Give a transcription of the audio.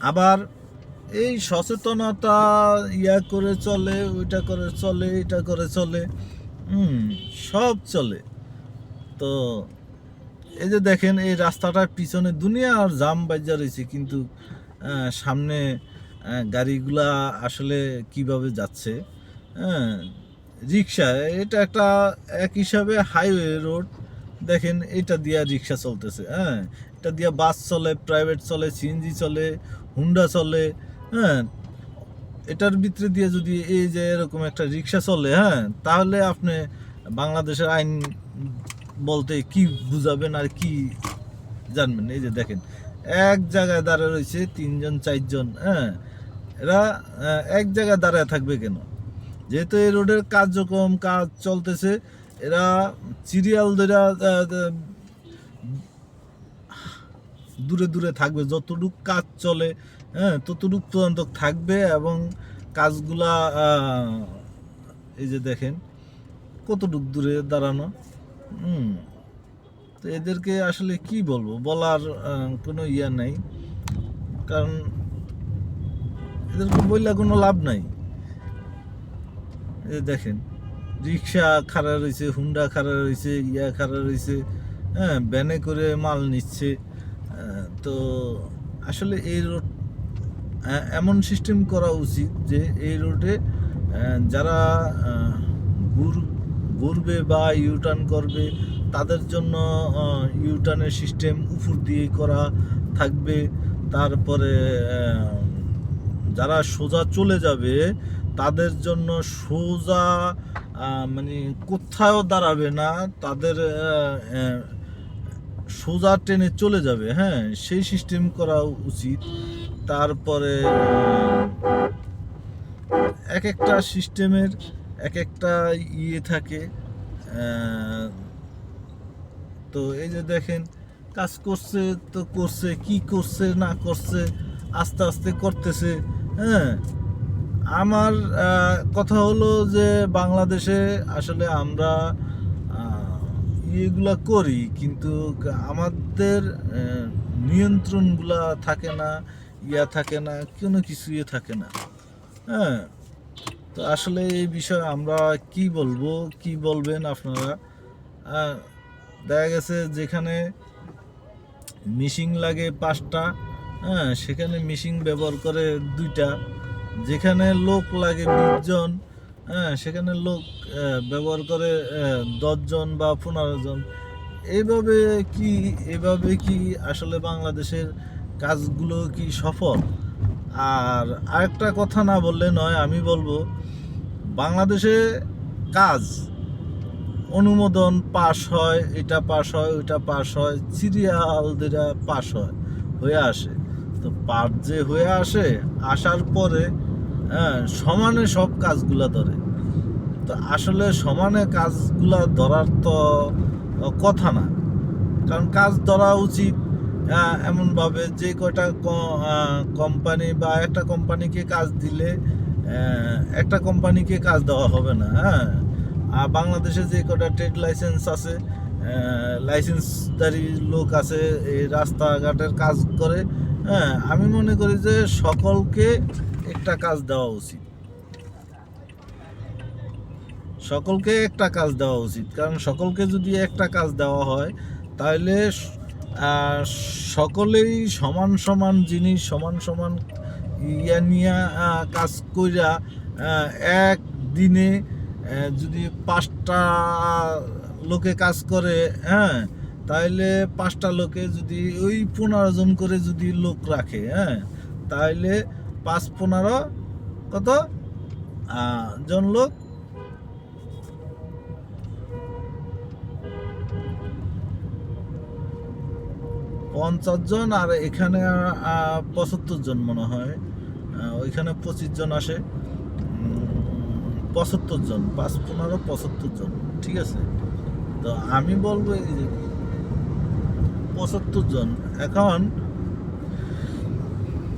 আবার এই সচেতনতা ইয়া করে চলে, ওইটা করে চলে, এটা করে চলে, সব চলে। তো এই যে দেখেন এই রাস্তাটার পিছনে দুনিয়ার জাম বাজ্যা রয়েছে, কিন্তু সামনে গাড়িগুলা আসলে কিভাবে যাচ্ছে। হ্যাঁ, রিক্সা, এটা একটা এক হিসাবে হাইওয়ে রোড। দেখেন এটা দিয়া রিক্সা চলতেছে, হ্যাঁ, এটা দিয়া বাস চলে, প্রাইভেট চলে, সিএনজি চলে, হুন্ডা চলে। হ্যাঁ, এটার ভিতরে দিয়ে যদি এই যে এরকম একটা রিক্সা চলে, হ্যাঁ, তাহলে আপনি বাংলাদেশের আইন বলতে কি বুঝাবেন আর কি জানবেন? এই যে দেখেন এক জায়গায় দাঁড়ায় রয়েছে 3জন 4জন, হ্যাঁ, এরা এক জায়গায় দাঁড়ায় থাকবে কেন? যেহেতু এই রোডের কাজ চলতেছে, এরা সিরিয়াল ধরে দূরে দূরে থাকবে, যতটুকু কাজ চলে, হ্যাঁ, ততটুকু পর্যন্ত থাকবে এবং কাজগুলা এই যে দেখেন কতটুকু দূরে দাঁড়ানো। তো এদেরকে আসলে কি বলবো, বলার কোনো ইয়া নাই, কারণ এদেরকে বললে কোনো লাভ নাই। এই দেখেন রিক্সা খাড়া রয়েছে, হুন্ডা খাড়া রয়েছে, ইয়া খাড়া রয়েছে, হ্যাঁ, ভ্যানে করে মাল নিচ্ছে। তো আসলে এই রোড এমন সিস্টেম করা উচিত যে এই রোডে যারা ঘুরবে বা ইউটার্ন করবে তাদের জন্য ইউটার্নের সিস্টেম উপর দিয়ে করা থাকবে। তারপরে যারা সোজা চলে যাবে তাদের জন্য সোজা মানে কোথাও দাঁড়াবে না, তাদের সোজা ট্রেনে চলে যাবে, হ্যাঁ, সেই সিস্টেম করা উচিত। তারপরে এক একটা সিস্টেমের এক একটা ইয়ে থাকে। তো এই যে দেখেন কাজ করছে, তো করছে, কি করছে না করছে আস্তে আস্তে করতেছে। হ্যাঁ, আমার কথা হলো যে বাংলাদেশে আসলে আমরা ইয়েগুলা করি, কিন্তু আমাদের নিয়ন্ত্রণগুলা থাকে না, ইয়া থাকে না, কোনো কিছু ইয়ে থাকে না। হ্যাঁ, তো আসলে এই বিষয়ে আমরা কি বলবো, কি বলবেন আপনারা? দেখা গেছে যেখানে মিশিং লাগে 5টা, হ্যাঁ, সেখানে মিশিং ব্যবহার করে 2টা। যেখানে লোক লাগে 20 জন, হ্যাঁ, সেখানে লোক ব্যবহার করে 10 জন বা 15 জন। এইভাবে এভাবে কি আসলে বাংলাদেশের কাজগুলো কি সফল? আর আরেকটা কথা না বললে নয়, আমি বলবো বাংলাদেশে কাজ অনুমোদন পাস হয়, এটা পাস হয়, ওইটা পাস হয়, সিরিয়াল যেটা পাস হয়, হয়ে আসে। তো পাস যে হয়ে আসে, আসার পরে হ্যাঁ সমানে সব কাজগুলা ধরে। তো আসলে সমানে কাজগুলা ধরার তো কথা না, কারণ কাজ ধরা উচিত এমনভাবে যে কয়টা কোম্পানি বা একটা কোম্পানিকে কাজ দিলে একটা কোম্পানিকে কাজ দেওয়া হবে না। হ্যাঁ, আর বাংলাদেশে যে কটা ট্রেড লাইসেন্স আছে, লাইসেন্সদারি লোক আছে, এই রাস্তাঘাটের কাজ করে, হ্যাঁ, আমি মনে করি যে সকলকে একটা কাজ দেওয়া উচিত, সকলকে একটা কাজ দেওয়া উচিত। কারণ সকলকে যদি একটা কাজ দেওয়া হয় তাহলে সকলেই সমান সমান জিনিস, সমান সমান ইয়া নিয়ে কাজ কইরা এক দিনে যদি 5টা লোকে কাজ করে, হ্যাঁ, তাহলে 5টা লোকে যদি ওই 15 জন করে যদি লোক রাখে, হ্যাঁ, তাহলে 5-15 কত জন লোক, 50 জন, আর এখানে 75 জন মনে হয়, ওইখানে 25 জন আসে, 75 জন, 5-15 75 জন, ঠিক আছে। তো আমি বলবো এই যে 75 জন। এখন